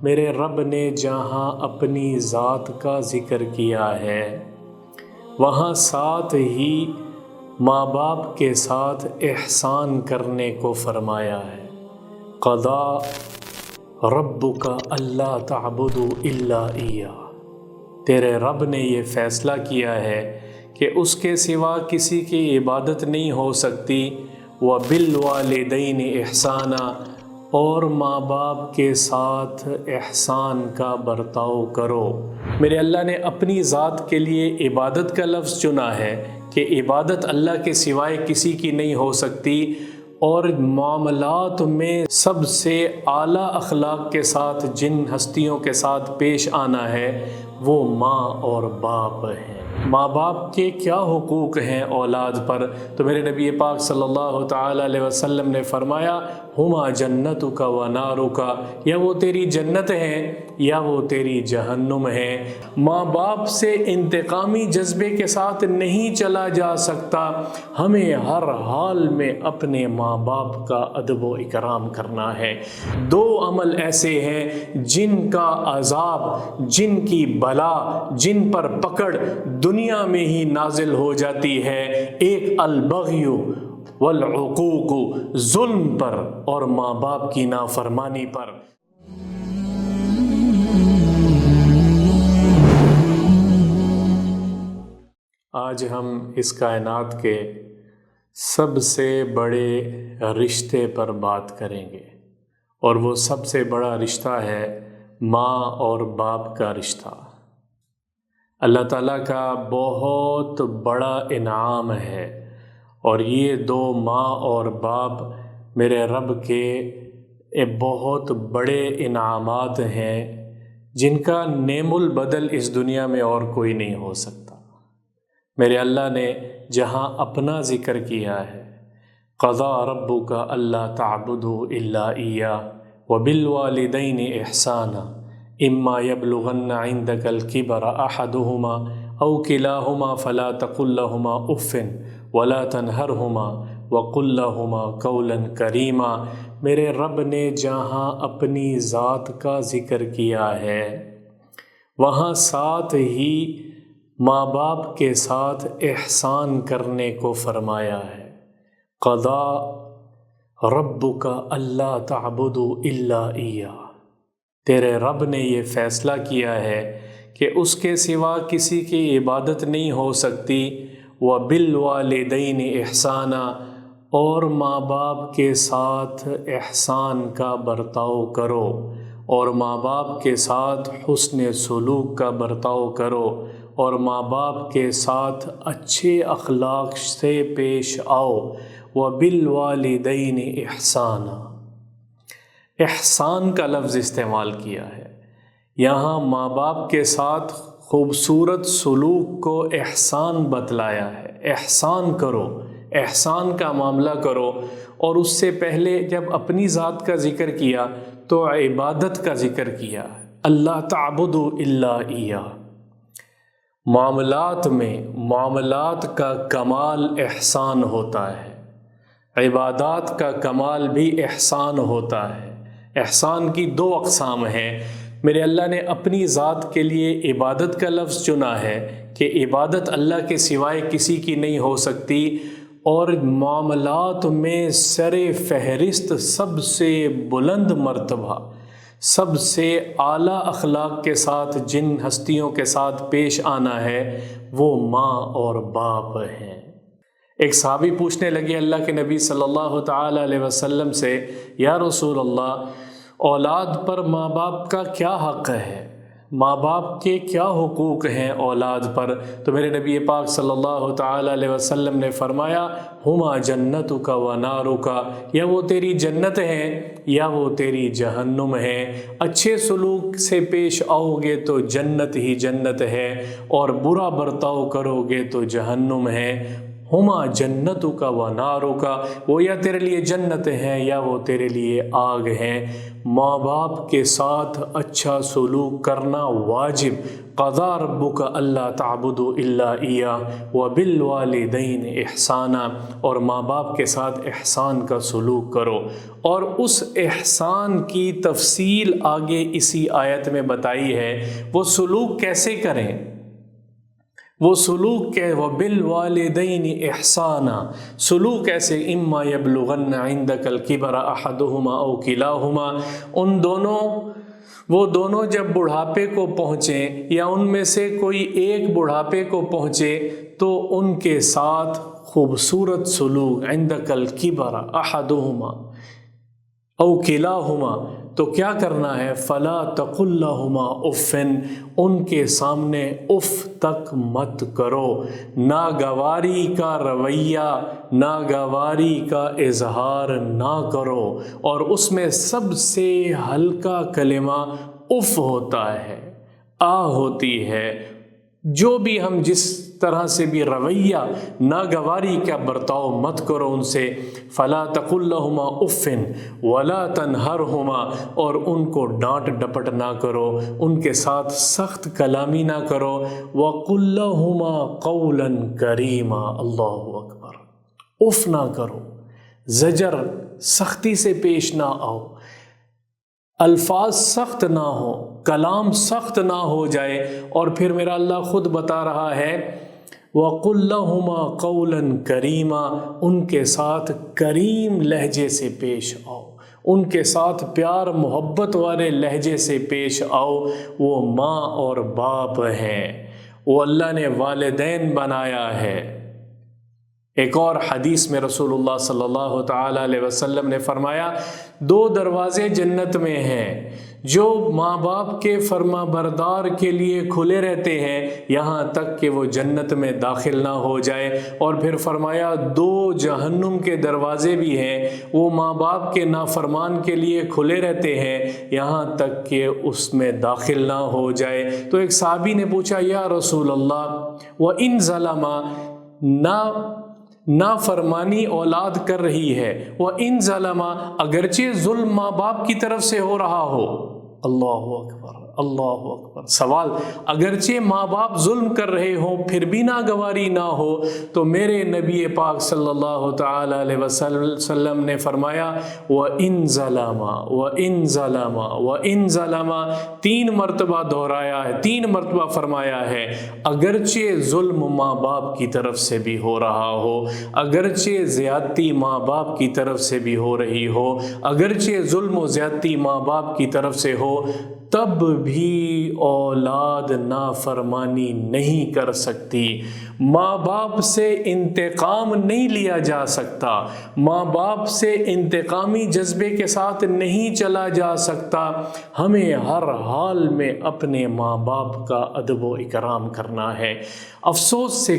میرے رب نے جہاں اپنی ذات کا ذکر کیا ہے وہاں ساتھ ہی ماں باپ کے ساتھ احسان کرنے کو فرمایا ہے۔ قضا ربک اللہ تعبدوا الا ایہ، تیرے رب نے یہ فیصلہ کیا ہے کہ اس کے سوا کسی کی عبادت نہیں ہو سکتی۔ وبالوالدین احسانا، اور ماں باپ کے ساتھ احسان کا برتاؤ کرو۔ میرے اللہ نے اپنی ذات کے لیے عبادت کا لفظ چنا ہے کہ عبادت اللہ کے سوائے کسی کی نہیں ہو سکتی، اور معاملات میں سب سے اعلیٰ اخلاق کے ساتھ جن ہستیوں کے ساتھ پیش آنا ہے وہ ماں اور باپ ہیں۔ ماں باپ کے کیا حقوق ہیں اولاد پر؟ تو میرے نبی پاک صلی اللہ تعالیٰ علیہ وسلم نے فرمایا ہما جنتک و نارک، یا وہ تیری جنت ہیں یا وہ تیری جہنم ہے۔ ماں باپ سے انتقامی جذبے کے ساتھ نہیں چلا جا سکتا، ہمیں ہر حال میں اپنے ماں باپ کا ادب و اکرام کرنا ہے۔ دو عمل ایسے ہیں جن کا عذاب، جن کی بلا، جن پر پکڑ دنیا میں ہی نازل ہو جاتی ہے، ایک البغی والعقوق، ظلم پر اور ماں باپ کی نافرمانی پر۔ آج ہم اس کائنات کے سب سے بڑے رشتے پر بات کریں گے، اور وہ سب سے بڑا رشتہ ہے ماں اور باپ کا رشتہ۔ اللہ تعالیٰ کا بہت بڑا انعام ہے، اور یہ دو ماں اور باپ میرے رب کے بہت بڑے انعامات ہیں جن کا نعم البدل اس دنیا میں اور کوئی نہیں ہو سکتا۔ میرے اللہ نے جہاں اپنا ذکر کیا ہے، قضا ربک اللہ تعبدوا الا ایہ وبالوالدین احسانا اما یبلغن عندک الکبر احدہما او کلاہما فلا تقل لہما اف ولا تنہرہما وقل لہما قولا کریما۔ میرے رب نے جہاں اپنی ذات کا ذکر کیا ہے وہاں ساتھ ہی ماں باپ کے ساتھ احسان کرنے کو فرمایا ہے۔ قضا ربک اللہ تعبدوا الا ایہ، تیرے رب نے یہ فیصلہ کیا ہے کہ اس کے سوا کسی کی عبادت نہیں ہو سکتی۔ وبالوالدین احسانا، اور ماں باپ کے ساتھ احسان کا برتاؤ کرو، اور ماں باپ کے ساتھ حسن سلوک کا برتاؤ کرو، اور ماں باپ کے ساتھ اچھے اخلاق سے پیش آؤ۔ وبالوالدین احسانا، احسان کا لفظ استعمال کیا ہے یہاں، ماں باپ کے ساتھ خوبصورت سلوک کو احسان بتلایا ہے۔ احسان کرو، احسان کا معاملہ کرو، اور اس سے پہلے جب اپنی ذات کا ذکر کیا تو عبادت کا ذکر کیا، اللہ تعبدوا الا ایہ۔ معاملات میں معاملات کا کمال احسان ہوتا ہے، عبادات کا کمال بھی احسان ہوتا ہے۔ احسان کی دو اقسام ہیں۔ میرے اللہ نے اپنی ذات کے لیے عبادت کا لفظ چنا ہے کہ عبادت اللہ کے سوائے کسی کی نہیں ہو سکتی، اور معاملات میں سر فہرست سب سے بلند مرتبہ، سب سے اعلیٰ اخلاق کے ساتھ جن ہستیوں کے ساتھ پیش آنا ہے وہ ماں اور باپ ہیں۔ ایک صحابی پوچھنے لگے اللہ کے نبی صلی اللہ تعالیٰ علیہ وسلم سے، یا رسول اللہ، اولاد پر ماں باپ کا کیا حق ہے؟ ماں باپ کے کیا حقوق ہیں اولاد پر؟ تو میرے نبی پاک صلی اللہ تعالیٰ علیہ وسلم نے فرمایا ہما جنتک و نارک، یا وہ تیری جنت ہیں یا وہ تیری جہنم ہے۔ اچھے سلوک سے پیش آؤ گے تو جنت ہی جنت ہے، اور برا برتاؤ کرو گے تو جہنم ہے۔ ہما جنتک و نارک، وہ یا تیرے لیے جنت ہیں یا وہ تیرے لیے آگ ہیں۔ ماں باپ کے ساتھ اچھا سلوک کرنا واجب۔ قضا ربک الا تعبدوا الا ایاہ وبالوالدین احسانا، اور ماں باپ کے ساتھ احسان کا سلوک کرو۔ اور اس احسان کی تفصیل آگے اسی آیت میں بتائی ہے، وہ سلوک کیسے کریں، وہ سلوک کہ وبالوالدین احسانا، سلوک ایسے اما یبلغن عندک الکبر احدہما او کلاہما، وہ دونوں جب بڑھاپے کو پہنچیں یا ان میں سے کوئی ایک بڑھاپے کو پہنچے تو ان کے ساتھ خوبصورت سلوک، عندک الکبر احدہما او کلاہما، تو کیا کرنا ہے، فلا تقل لہما اف، ان کے سامنے اف تک مت کرو، ناگواری کا رویہ، ناگواری کا اظہار نہ کرو۔ اور اس میں سب سے ہلکا کلمہ اف ہوتا ہے، آ ہوتی ہے۔ جو بھی ہم جس طرح سے بھی رویہ ناگواری کا برتاؤ مت کرو ان سے، فلا تقل لہما اف ولا تنہرہما، اور ان کو ڈانٹ ڈپٹ نہ کرو، ان کے ساتھ سخت کلامی نہ کرو، وقل لہما قولا کریما، اللہ اکبر، اف نہ کرو، زجر سختی سے پیش نہ آؤ، الفاظ سخت نہ ہو، کلام سخت نہ ہو جائے۔ اور پھر میرا اللہ خود بتا رہا ہے وَقُلْ لَهُمَا قَوْلًا كَرِيمًا، ان کے ساتھ کریم لہجے سے پیش آؤ، ان کے ساتھ پیار محبت والے لہجے سے پیش آؤ۔ وہ ماں اور باپ ہیں، وہ اللہ نے والدین بنایا ہے۔ ایک اور حدیث میں رسول اللہ صلی اللہ تعالی علیہ وسلم نے فرمایا، دو دروازے جنت میں ہیں جو ماں باپ کے فرما بردار کے لیے کھلے رہتے ہیں یہاں تک کہ وہ جنت میں داخل نہ ہو جائے۔ اور پھر فرمایا دو جہنم کے دروازے بھی ہیں، وہ ماں باپ کے نافرمان کے لیے کھلے رہتے ہیں یہاں تک کہ اس میں داخل نہ ہو جائے۔ تو ایک صحابی نے پوچھا، یا رسول اللہ وَإِن ظَلَمَا، نافرمانی اولاد کر رہی ہے، وَإِن ظَلَمَا، اگرچہ ظلم ماں باپ کی طرف سے ہو رہا ہو، اللہ اکبر اللہ اکبر، سوال، اگرچہ ماں باپ ظلم کر رہے ہوں پھر بھی ناگواری نہ ہو، تو میرے نبی پاک صلی اللہ تعالی علیہ وسلم نے فرمایا وَإِن ظَلَمَا وَإِن ظَلَمَا وَإِن ظَلَمَا، 3 مرتبہ دہرایا ہے، 3 مرتبہ فرمایا ہے، اگرچہ ظلم ماں باپ کی طرف سے بھی ہو رہا ہو، اگرچہ زیادتی ماں باپ کی طرف سے بھی ہو رہی ہو، اگرچہ ظلم و زیادتی ماں باپ کی طرف سے ہو، تب بھی اولاد نافرمانی نہیں کر سکتی۔ ماں باپ سے انتقام نہیں لیا جا سکتا، ماں باپ سے انتقامی جذبے کے ساتھ نہیں چلا جا سکتا۔ ہمیں ہر حال میں اپنے ماں باپ کا ادب و اکرام کرنا ہے۔ افسوس سے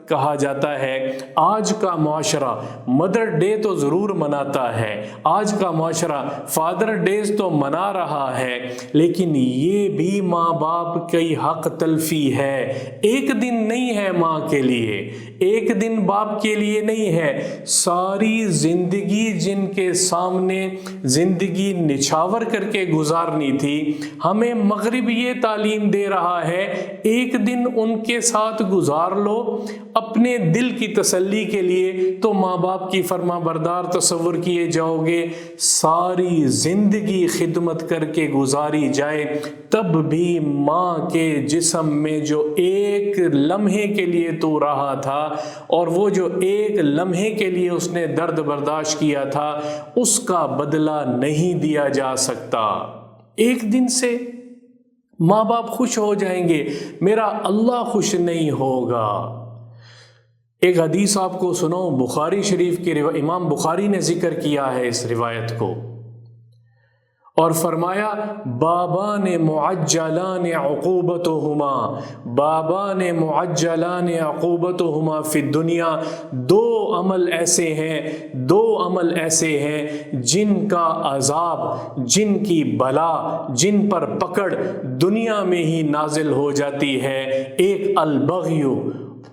کہا جاتا ہے آج کا معاشرہ مدر ڈے تو ضرور مناتا ہے، آج کا معاشرہ فادر ڈیز تو منا رہا ہے، لیکن یہ بھی ماں باپ کی حق تلفی ہے۔ ایک دن نہیں ہے ماں کے لیے، ایک دن باپ کے لیے نہیں ہے، ساری زندگی جن کے سامنے زندگی نچھاور کر کے گزارنی تھی، ہمیں مغرب یہ تعلیم دے رہا ہے ایک دن ان کے ساتھ گزار لو اپنے دل کی تسلی کے لیے، تو ماں باپ کی فرما بردار تصور کیے جاؤ گے۔ ساری زندگی خدمت کر کے گزاری جائے تب بھی ماں کے جسم میں جو ایک لمحے کے لیے تو رہا تھا اور وہ جو ایک لمحے کے لیے اس نے درد برداشت کیا تھا، اس کا بدلہ نہیں دیا جا سکتا۔ ایک دن سے ماں باپ خوش ہو جائیں گے، میرا اللہ خوش نہیں ہوگا۔ ایک حدیث آپ کو سناؤں، بخاری شریف کی امام بخاری نے ذکر کیا ہے اس روایت کو، اور فرمایا بابان معجلان عقوبتہما، بابان معجلان عقوبتہما فی الدنیا، دو عمل ایسے ہیں جن کا عذاب، جن کی بلا، جن پر پکڑ دنیا میں ہی نازل ہو جاتی ہے۔ ایک البغی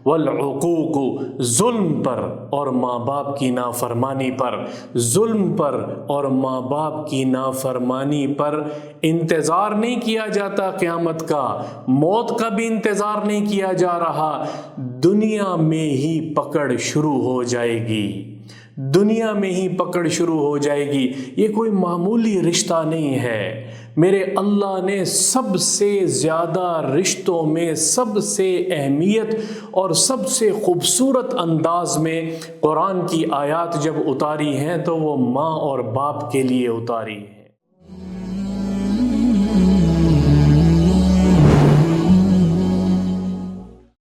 والعقوق، ظلم پر اور ماں باپ کی نافرمانی پر، ظلم پر اور ماں باپ کی نافرمانی پر انتظار نہیں کیا جاتا قیامت کا، موت کا بھی انتظار نہیں کیا جا رہا، دنیا میں ہی پکڑ شروع ہو جائے گی، دنیا میں ہی پکڑ شروع ہو جائے گی۔ یہ کوئی معمولی رشتہ نہیں ہے، میرے اللہ نے سب سے زیادہ رشتوں میں سب سے اہمیت اور سب سے خوبصورت انداز میں قرآن کی آیات جب اتاری ہیں تو وہ ماں اور باپ کے لیے اتاری ہیں۔